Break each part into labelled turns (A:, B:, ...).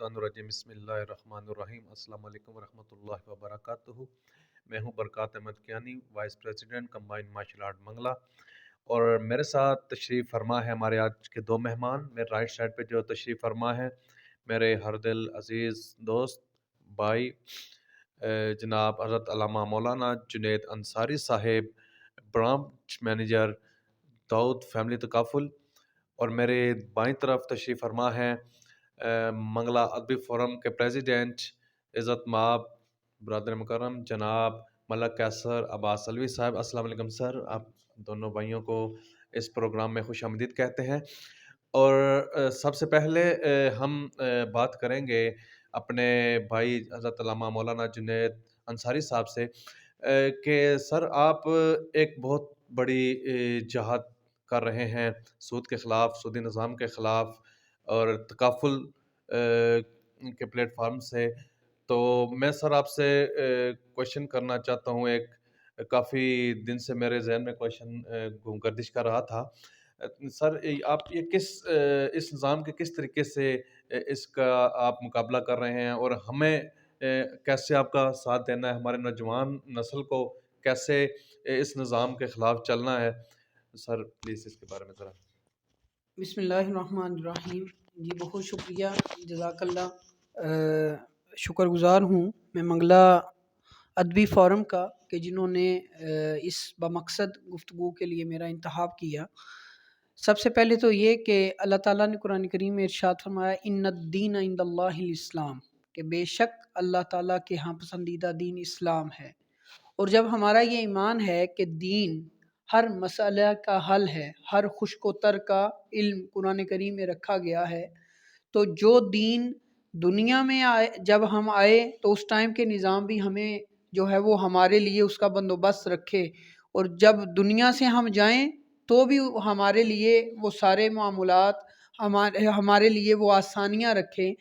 A: الشیطان الرجیم بسم اللہ الرحمن الرحیم السلام علیکم ورحمۃ اللہ وبرکاتہ۔ میں ہوں Barkat Ahmed Kiyani, vice president combined martial art Mangla, اور میرے ساتھ تشریف فرما ہے ہمارے آج کے دو مہمان۔ میرے رائٹ سائڈ پہ جو تشریف فرما ہے میرے ہر دل عزیز دوست بھائی جناب حضرت علامہ مولانا جنید انصاری صاحب، برانچ مینیجر داؤد فیملی تکافل، اور میرے بائیں طرف تشریف فرما ہے منگلہ ادبی فورم کے پریزیڈنٹ عزت مآب برادر مکرم جناب ملک قیصر عباس علوی صاحب۔ السلام علیکم سر، آپ دونوں بھائیوں کو اس پروگرام میں خوش آمدید کہتے ہیں۔ اور سب سے پہلے ہم بات کریں گے اپنے بھائی حضرت علامہ مولانا جنید انصاری صاحب سے کہ سر آپ ایک بہت بڑی جہاد کر رہے ہیں سود کے خلاف، سودی نظام کے خلاف اور تکافل کے پلیٹ فارم سے۔ تو میں سر آپ سے کوشچن کرنا چاہتا ہوں، ایک کافی دن سے میرے ذہن میں کوشچن گردش کر رہا تھا سر، آپ یہ اس نظام کے کس طریقے سے اس کا آپ مقابلہ کر رہے ہیں، اور ہمیں کیسے آپ کا ساتھ دینا ہے، ہمارے نوجوان نسل کو کیسے اس نظام کے خلاف چلنا ہے؟ سر پلیز اس کے بارے میں ذرا۔
B: بسم اللہ الرحمن الرحیم۔ جی بہت شکریہ، جزاک اللہ۔ شکر گزار ہوں میں منگلہ ادبی فورم کا کہ جنہوں نے اس بمقصد گفتگو کے لیے میرا انتخاب کیا۔ سب سے پہلے تو یہ کہ اللہ تعالیٰ نے قرآن کریم میں ارشاد فرمایا ان الدین عند اللہ الاسلام، کہ بے شک اللہ تعالیٰ کے ہاں پسندیدہ دین اسلام ہے۔ اور جب ہمارا یہ ایمان ہے کہ دین ہر مسئلہ کا حل ہے، ہر خشک و تر کا علم قرآن کریم میں رکھا گیا ہے، تو جو دین دنیا میں جب ہم آئے تو اس ٹائم کے نظام بھی ہمیں جو ہے وہ ہمارے لیے اس کا بندوبست رکھے، اور جب دنیا سے ہم جائیں تو بھی ہمارے لیے وہ سارے معاملات، ہمارے لیے وہ آسانیاں رکھیں۔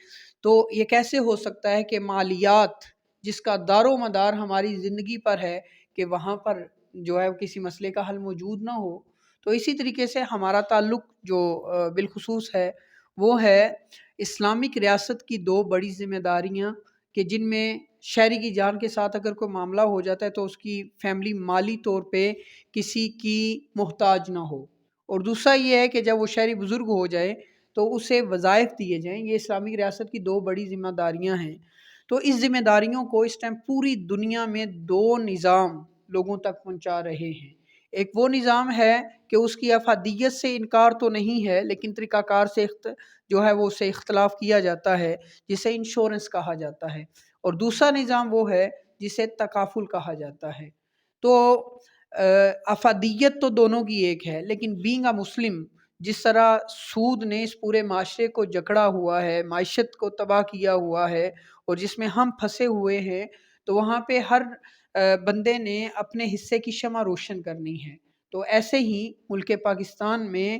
B: تو یہ کیسے ہو سکتا ہے کہ مالیات جس کا دار و مدار ہماری زندگی پر ہے کہ وہاں پر جو ہے کسی مسئلے کا حل موجود نہ ہو؟ تو اسی طریقے سے ہمارا تعلق جو بالخصوص ہے وہ ہے اسلامک ریاست کی دو بڑی ذمہ داریاں، کہ جن میں شہری کی جان کے ساتھ اگر کوئی معاملہ ہو جاتا ہے تو اس کی فیملی مالی طور پہ کسی کی محتاج نہ ہو، اور دوسرا یہ ہے کہ جب وہ شہری بزرگ ہو جائے تو اسے وظائف دیے جائیں۔ یہ اسلامک ریاست کی دو بڑی ذمہ داریاں ہیں۔ تو اس ذمہ داریوں کو اس ٹائم پوری دنیا میں دو نظام لوگوں تک پہنچا رہے ہیں۔ ایک وہ نظام ہے کہ اس کی افادیت سے انکار تو نہیں ہے، لیکن طریقہ کار سے جو ہے وہ اسے اختلاف کیا جاتا ہے، جسے انشورنس کہا جاتا ہے، اور دوسرا نظام وہ ہے جسے تکافل کہا جاتا ہے۔ تو افادیت تو دونوں کی ایک ہے، لیکن بینگ اے مسلم جس طرح سود نے اس پورے معاشرے کو جکڑا ہوا ہے، معیشت کو تباہ کیا ہوا ہے، اور جس میں ہم پھنسے ہوئے ہیں، تو وہاں پہ ہر بندے نے اپنے حصے کی شمع روشن کرنی ہے۔ تو ایسے ہی ملک پاکستان میں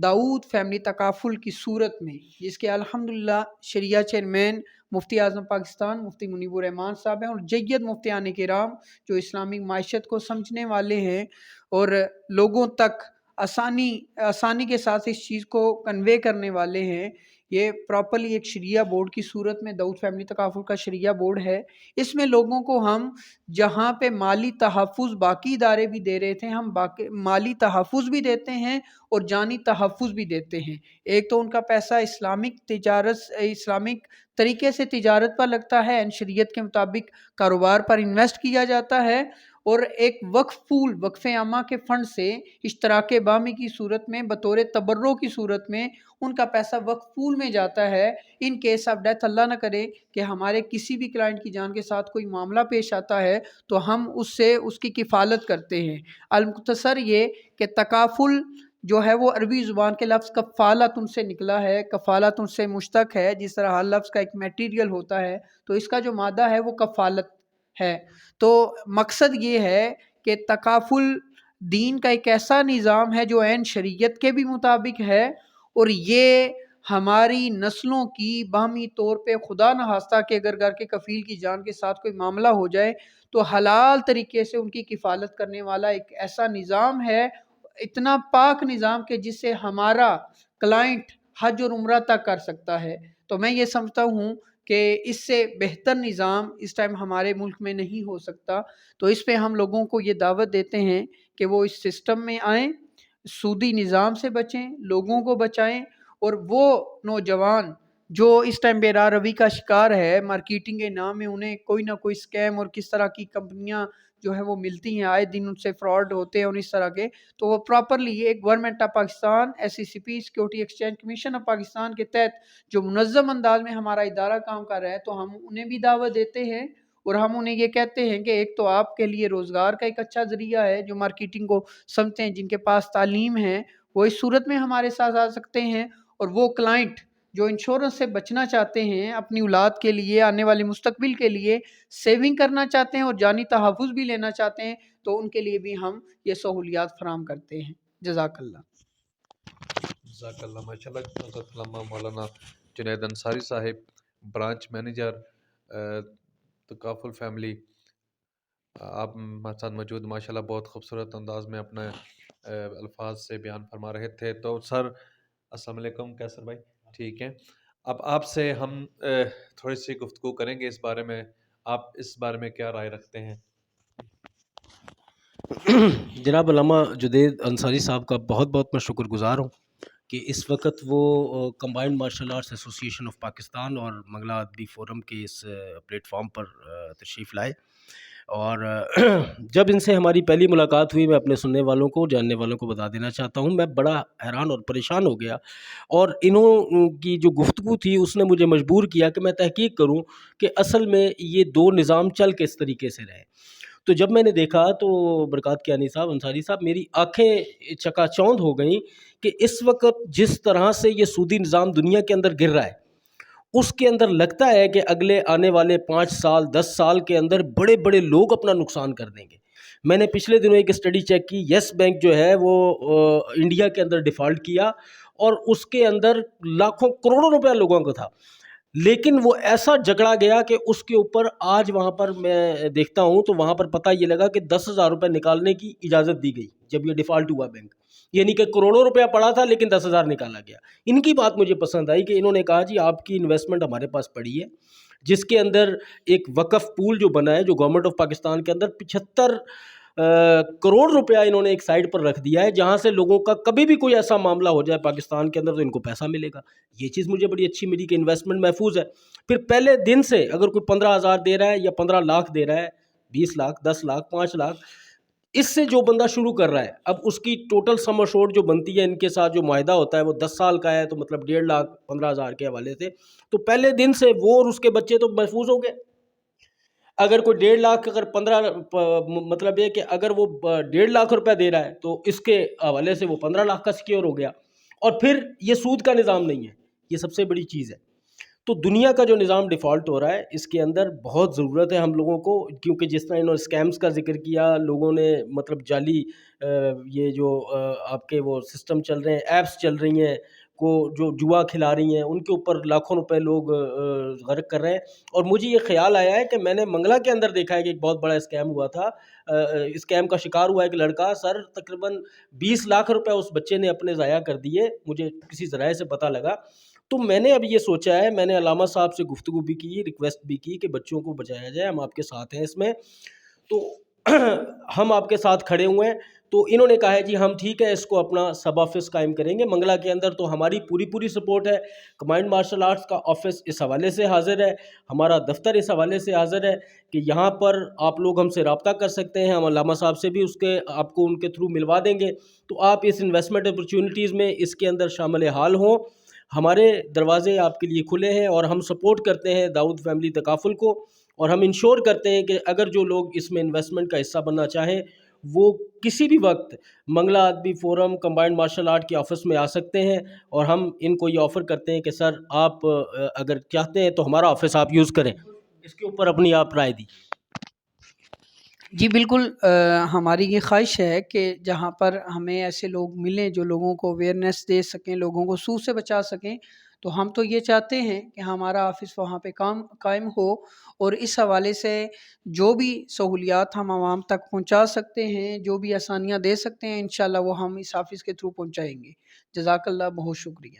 B: داؤد فیملی تکافل کی صورت میں، جس کے الحمدللہ شریعہ چیئرمین مفتی اعظم پاکستان مفتی منیب الرحمان صاحب ہیں، اور جید مفتیان کرام جو اسلامی معیشت کو سمجھنے والے ہیں اور لوگوں تک آسانی کے ساتھ اس چیز کو کنوے کرنے والے ہیں، یہ پراپرلی ایک شریعہ بورڈ کی صورت میں داؤد فیملی تکافل کا شریعہ بورڈ ہے۔ اس میں لوگوں کو ہم جہاں پہ مالی تحفظ باقی ادارے بھی دے رہے تھے، ہم مالی تحفظ بھی دیتے ہیں اور جانی تحفظ بھی دیتے ہیں۔ ایک تو ان کا پیسہ اسلامک طریقے سے تجارت پر لگتا ہے، شریعت کے مطابق کاروبار پر انویسٹ کیا جاتا ہے، اور ایک وقف پول، وقف عامہ کے فنڈ سے اشتراک بامی کی صورت میں بطور تبرع کی صورت میں ان کا پیسہ وقف پول میں جاتا ہے۔ ان کیس آف ڈیتھ، اللہ نہ کرے کہ ہمارے کسی بھی کلائنٹ کی جان کے ساتھ کوئی معاملہ پیش آتا ہے تو ہم اس کی کفالت کرتے ہیں۔ المختصر یہ کہ تکافل جو ہے وہ عربی زبان کے لفظ کفالت ان سے نکلا ہے، کفالت ان سے مشتق ہے، جس طرح ہر لفظ کا ایک میٹیریل ہوتا ہے تو اس کا جو مادہ ہے وہ کفالت ہے۔ تو مقصد یہ ہے کہ تکافل دین کا ایک ایسا نظام ہے جو عین شریعت کے بھی مطابق ہے، اور یہ ہماری نسلوں کی باہمی طور پہ خدا نخواستہ کہ اگر گھر کے کفیل کی جان کے ساتھ کوئی معاملہ ہو جائے تو حلال طریقے سے ان کی کفالت کرنے والا ایک ایسا نظام ہے، اتنا پاک نظام کہ جس سے ہمارا کلائنٹ حج اور عمرہ تک کر سکتا ہے۔ تو میں یہ سمجھتا ہوں کہ اس سے بہتر نظام اس ٹائم ہمارے ملک میں نہیں ہو سکتا. تو اس پہ ہم لوگوں کو یہ دعوت دیتے ہیں کہ وہ اس سسٹم میں آئیں، سودی نظام سے بچیں، لوگوں کو بچائیں، اور وہ نوجوان جو اس ٹائم بے راہ روی کا شکار ہے، مارکیٹنگ کے نام میں انہیں کوئی نہ کوئی اسکیم اور کس طرح کی کمپنیاں جو ہے وہ ملتی ہیں، آئے دن ان سے فراڈ ہوتے ہیں اور اس طرح کے، تو وہ پراپرلی ایک government of Pakistan, SECP security exchange commission of Pakistan کے تحت جو منظم انداز میں ہمارا ادارہ کام کر رہا ہے، تو ہم انہیں بھی دعوت دیتے ہیں اور ہم انہیں یہ کہتے ہیں کہ ایک تو آپ کے لیے روزگار کا ایک اچھا ذریعہ ہے، جو مارکیٹنگ کو سمجھتے ہیں، جن کے پاس تعلیم ہے وہ اس صورت میں ہمارے ساتھ آ سکتے ہیں، اور وہ کلائنٹ جو انشورنس سے بچنا چاہتے ہیں، اپنی اولاد کے لیے، آنے والے مستقبل کے لیے سیونگ کرنا چاہتے ہیں اور جانی تحفظ بھی لینا چاہتے ہیں، تو ان کے لیے بھی ہم یہ سہولیات فراہم کرتے ہیں. جزاک اللہ.
A: جزاک اللہ. ماشاء اللہ. حضرت علامہ مولانا جنید انصاری صاحب، برانچ مینیجر تکافل فیملی، آپ ہمارے ساتھ موجود. ماشاء اللہ بہت خوبصورت انداز میں اپنے الفاظ سے بیان فرما رہے تھے. تو سر السلام علیکم. کیسر بھائی ٹھیک ہیں؟ اب آپ سے ہم تھوڑی سی گفتگو کریں گے اس بارے میں. آپ اس بارے میں کیا رائے رکھتے ہیں؟
C: جناب علامہ جدید انصاری صاحب کا بہت بہت میں شکر گزار ہوں کہ اس وقت وہ کمبائنڈ مارشل آرٹس ایسوسی ایشن آف پاکستان اور منگلہ ادبی فورم کے اس پلیٹ فارم پر تشریف لائے. اور جب ان سے ہماری پہلی ملاقات ہوئی، میں اپنے سننے والوں کو، جاننے والوں کو بتا دینا چاہتا ہوں، میں بڑا حیران اور پریشان ہو گیا. اور انہوں کی جو گفتگو تھی اس نے مجھے مجبور کیا کہ میں تحقیق کروں کہ اصل میں یہ دو نظام چل کس طریقے سے رہے. تو جب میں نے دیکھا تو برکات کیانی صاحب، انصاری صاحب، میری آنکھیں چکا چوندھ ہو گئیں کہ اس وقت جس طرح سے یہ سودی نظام دنیا کے اندر گر رہا ہے، اس کے اندر لگتا ہے کہ اگلے آنے والے 5 سال 10 سال کے اندر بڑے بڑے لوگ اپنا نقصان کر دیں گے. میں نے پچھلے دنوں ایک اسٹڈی چیک کی، یس بینک جو ہے وہ انڈیا کے اندر ڈیفالٹ کیا اور اس کے اندر لاکھوں کروڑوں روپیہ لوگوں کو تھا، لیکن وہ ایسا جھگڑا گیا کہ اس کے اوپر آج وہاں پر میں دیکھتا ہوں تو وہاں پر پتہ یہ لگا کہ 10,000 روپے نکالنے کی اجازت دی گئی جب یہ ڈیفالٹ ہوا بینک. یعنی کہ کروڑوں روپیہ پڑا تھا لیکن 10,000 نکالا گیا. ان کی بات مجھے پسند آئی کہ انہوں نے کہا جی آپ کی انویسٹمنٹ ہمارے پاس پڑی ہے، جس کے اندر ایک وقف پول جو بنا ہے، جو گورنمنٹ آف پاکستان کے اندر 75 کروڑ روپیہ انہوں نے ایک سائڈ پر رکھ دیا ہے، جہاں سے لوگوں کا کبھی بھی کوئی ایسا معاملہ ہو جائے پاکستان کے اندر تو ان کو پیسہ ملے گا. یہ چیز مجھے بڑی اچھی ملی کہ انویسٹمنٹ محفوظ ہے. پھر پہلے دن سے اگر کوئی 15,000 دے رہا ہے یا 15 لاکھ دے رہا ہے، 20 لاکھ 10 لاکھ 5 لاکھ، اس سے جو بندہ شروع کر رہا ہے، اب اس کی ٹوٹل سم اشورڈ جو بنتی ہے ان کے ساتھ جو معاہدہ ہوتا ہے وہ 10 سال کا ہے، تو مطلب 1.5 لاکھ 15,000 کے حوالے سے، تو پہلے دن سے وہ اور اس کے بچے تو محفوظ ہو گئے. اگر کوئی 1.5 لاکھ اگر 15 مطلب یہ کہ اگر وہ 1.5 لاکھ روپے دے رہا ہے تو اس کے حوالے سے وہ 15 لاکھ کا سیکیور ہو گیا. اور پھر یہ سود کا نظام نہیں ہے، یہ سب سے بڑی چیز ہے. تو دنیا کا جو نظام ڈیفالٹ ہو رہا ہے اس کے اندر بہت ضرورت ہے ہم لوگوں کو، کیونکہ جس طرح انہوں نے اسکیمز کا ذکر کیا، لوگوں نے مطلب جعلی یہ جو آپ کے وہ سسٹم چل رہے ہیں، ایپس چل رہی ہیں کو جو جوا کھلا رہی ہیں، ان کے اوپر لاکھوں روپے لوگ غرق کر رہے ہیں. اور مجھے یہ خیال آیا ہے کہ میں نے منگلہ کے اندر دیکھا ہے کہ ایک بہت بڑا اسکیم ہوا تھا. اسکیم کا شکار ہوا ایک لڑکا، سر تقریباً 20 لاکھ روپے اس بچے نے اپنے ضائع کر دیے، مجھے کسی ذرائع سے پتہ لگا. تو میں نے اب یہ سوچا ہے، میں نے علامہ صاحب سے گفتگو بھی کی، ریکویسٹ بھی کی کہ بچوں کو بچایا جائے، ہم آپ کے ساتھ ہیں اس میں، تو ہم آپ کے ساتھ کھڑے ہوئے ہیں. تو انہوں نے کہا ہے جی ہم ٹھیک ہے اس کو اپنا سب آفس قائم کریں گے منگلہ کے اندر. تو ہماری پوری سپورٹ ہے. کمبائنڈ مارشل آرٹس کا آفس اس حوالے سے حاضر ہے، ہمارا دفتر اس حوالے سے حاضر ہے کہ یہاں پر آپ لوگ ہم سے رابطہ کر سکتے ہیں. ہم علامہ صاحب سے بھی اس کے آپ کو ان کے تھرو ملوا دیں گے. تو آپ اس انویسٹمنٹ اپرچونٹیز میں اس کے اندر شامل حال ہوں. ہمارے دروازے آپ کے لیے کھلے ہیں اور ہم سپورٹ کرتے ہیں داؤد فیملی تکافل کو، اور ہم انشور کرتے ہیں کہ اگر جو لوگ اس میں انویسٹمنٹ کا حصہ بننا چاہیں وہ کسی بھی وقت منگلہ ادبی فورم کمبائنڈ مارشل آرٹ کے آفس میں آ سکتے ہیں. اور ہم ان کو یہ آفر کرتے ہیں کہ سر آپ اگر چاہتے ہیں تو ہمارا آفس آپ یوز کریں. اس کے اوپر اپنی آپ رائے دی.
B: جی بالکل، ہماری یہ خواہش ہے کہ جہاں پر ہمیں ایسے لوگ ملیں جو لوگوں کو اویئرنیس دے سکیں، لوگوں کو سود سے بچا سکیں، تو ہم تو یہ چاہتے ہیں کہ ہمارا آفس وہاں پہ قائم ہو، اور اس حوالے سے جو بھی سہولیات ہم عوام تک پہنچا سکتے ہیں، جو بھی آسانیاں دے سکتے ہیں، انشاءاللہ وہ ہم اس آفس کے تھرو پہنچائیں گے. جزاک اللہ، بہت شکریہ.